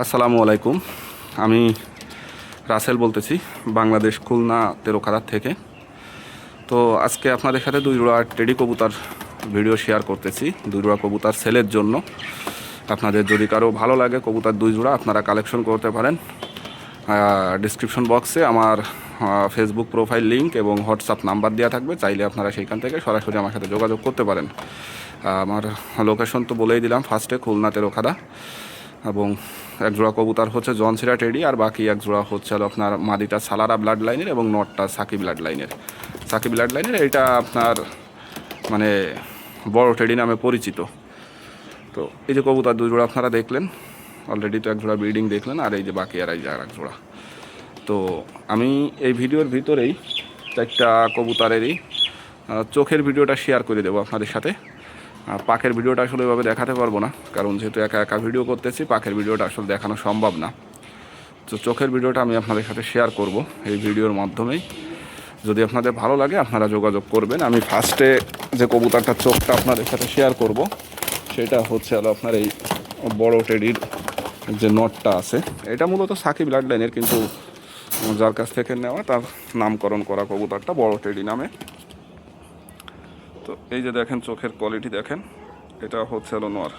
আসসালামু আলাইকুম। আমি রাসেল বলতেছি, বাংলাদেশ খুলনা তেরোখাদার থেকে। তো আজকে আপনাদের সাথে দুই জোড়া টেডি কবুতর ভিডিও শেয়ার করতেছি, দুই জোড়া কবুতর সেলের জন্য। আপনাদের যদি কারো ভালো লাগে কবুতর দুই জোড়া, আপনারা কালেকশন করতে পারেন। ডিসক্রিপশন বক্সে আমার ফেসবুক প্রোফাইল লিঙ্ক এবং হোয়াটসঅ্যাপ নাম্বার দেওয়া থাকবে, চাইলে আপনারা সেইখান থেকে সরাসরি আমার সাথে যোগাযোগ করতে পারেন। আমার লোকেশন তো বলেই দিলাম ফার্স্টে, খুলনা তেরোখাদা। এবং এক জোড়া কবুতর হচ্ছে জনসিরা টেডি, আর বাকি এক জোড়া হচ্ছে আপনার মাদিটা সালারা ব্লাড লাইনের এবং নটটা সাকি ব্লাড লাইনের। সাকি ব্লাড লাইনের এইটা আপনার মানে বড় টেডি নামে পরিচিত। তো এই যে কবুতর দুই জোড়া আপনারা দেখলেন অলরেডি, তো এক জোড়া ব্রিডিং দেখলেন, আর এই যে বাকি আর এই যে আর এক জোড়া। তো আমি এই ভিডিওর ভিতরেই একটা কবুতরেরই চোখের ভিডিওটা শেয়ার করে দেবো আপনাদের সাথে। পাখের ভিডিওটা আসলে এভাবে দেখাতে পারবো না, কারণ যেহেতু একা একা ভিডিও করতেছি, পাখের ভিডিওটা আসলে দেখানো সম্ভব না। তো চোখের ভিডিওটা আমি আপনাদের সাথে শেয়ার করব এই ভিডিওর মাধ্যমেই। যদি আপনাদের ভালো লাগে আপনারা যোগাযোগ করবেন। আমি ফার্স্টে যে কবুতরটার চোখটা আপনাদের সাথে শেয়ার করব সেটা হচ্ছে আপনার এই বড় টেডির যে নটটা আছে, এটা মূলত সাকি ব্লাড লাইনের, কিন্তু যার কাছ থেকে নেওয়া তার নামকরণ করা কবুতরটা বড় টেডি নামে। তো এই যে দেখেন চোখের কোয়ালিটি দেখেন, এটা হচ্ছে নর,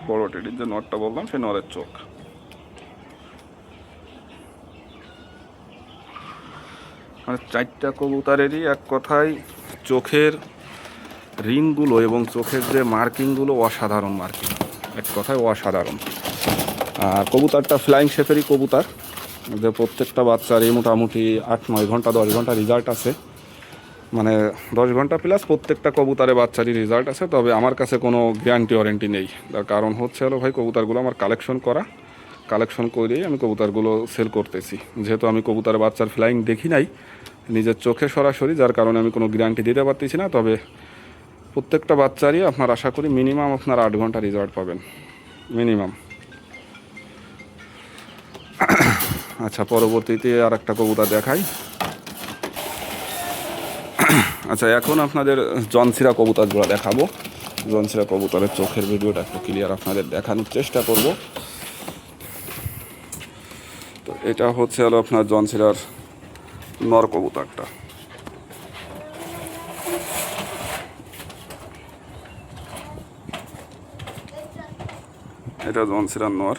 বড় টেডির যে নরটা বললাম সেই নরের চোখ। মানে চারটা কবুতরেরই এক কথায় চোখের রিংগুলো এবং চোখের যে মার্কিংগুলো অসাধারণ মার্কিং, এক কথায় অসাধারণ। আর কবুতরটা ফ্লাইং শেপেরই কবুতর, যে প্রত্যেকটা বাচ্চারই মোটামুটি 8-9 ঘন্টা 10 ঘন্টা রেজাল্ট আছে, মানে 10 ঘন্টা প্লাস প্রত্যেকটা কবুতরে বাচ্চারই রেজাল্ট আছে। তবে আমার কাছে কোনো গ্যারান্টি ওয়ারেন্টি নেই, তার কারণ হচ্ছে ভাই কবুতরগুলো আমার কালেকশন করেই আমি কবুতরগুলো সেল করতেছি। যেহেতু আমি কবুতরের বাচ্চার ফ্লাইং দেখি নাই নিজের চোখে সরাসরি, যার কারণে আমি কোনো গ্যারান্টি দিতে পারতেছি না। তবে প্রত্যেকটা বাচ্চারই আপনার আশা করি মিনিমাম আপনার 8 ঘন্টা রেজাল্ট পাবেন মিনিমাম। আচ্ছা, পরবর্তীতে আর একটা কবুতর দেখাই। আচ্ছা, এখন আপনাদের জনসিরা কবুতরগুলো দেখাবো। জনসিরা কবুতরের চোখের ভিডিওটা একটু ক্লিয়ার আপনাদের দেখানোর চেষ্টা করব। তো এটা হচ্ছে আপনার জনসিরার নর কবুতরটা। এটা জনসিরার নর,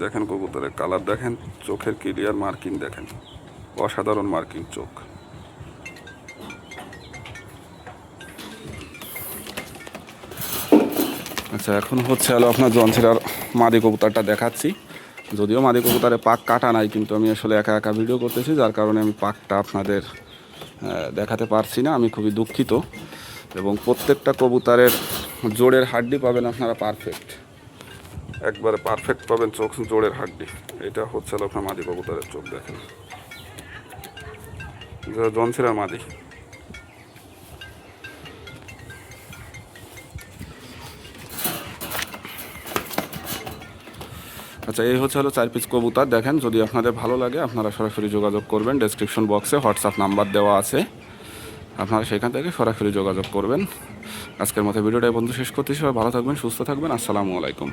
দেখেন কবুতরের কালার দেখেন, চোখের ক্লিয়ার মার্কিং দেখেন, অসাধারণ মার্কিং চোখ। আচ্ছা, এখন হচ্ছে আপনার জনসিরার মাদি কবুতরটা দেখাচ্ছি। যদিও মাদি কবুতরে পাক কাটা নাই, কিন্তু আমি আসলে একা একা ভিডিও করতেছি, যার কারণে আমি পাকটা আপনাদের দেখাতে পারছি না, আমি খুবই দুঃখিত। এবং প্রত্যেকটা কবুতরের জোড়ের হাড্ডি পাবেন আপনারা পারফেক্ট, একবারে পারফেক্ট পাবেন চোখ, জোড়ের হাড্ডি। এটা হচ্ছে আপনার মাদি কবুতরের চোখ দেখেন, জনসিরার মাদি। আচ্ছা, এই হচ্ছে 4 পিস কবুতর দেখেন। যদি আপনাদের ভালো লাগে আপনারা সরাসরি যোগাযোগ করবেন, ডেসক্রিপশন বক্সে হোয়াটসঅ্যাপ নাম্বার দেওয়া আছে, আপনারা সেখান থেকে সরাসরি যোগাযোগ করবেন। আজকের মতো ভিডিওটা বন্ধু শেষ করতেছি। সবাই ভালো থাকবেন, সুস্থ থাকবেন। আসসালামু আলাইকুম।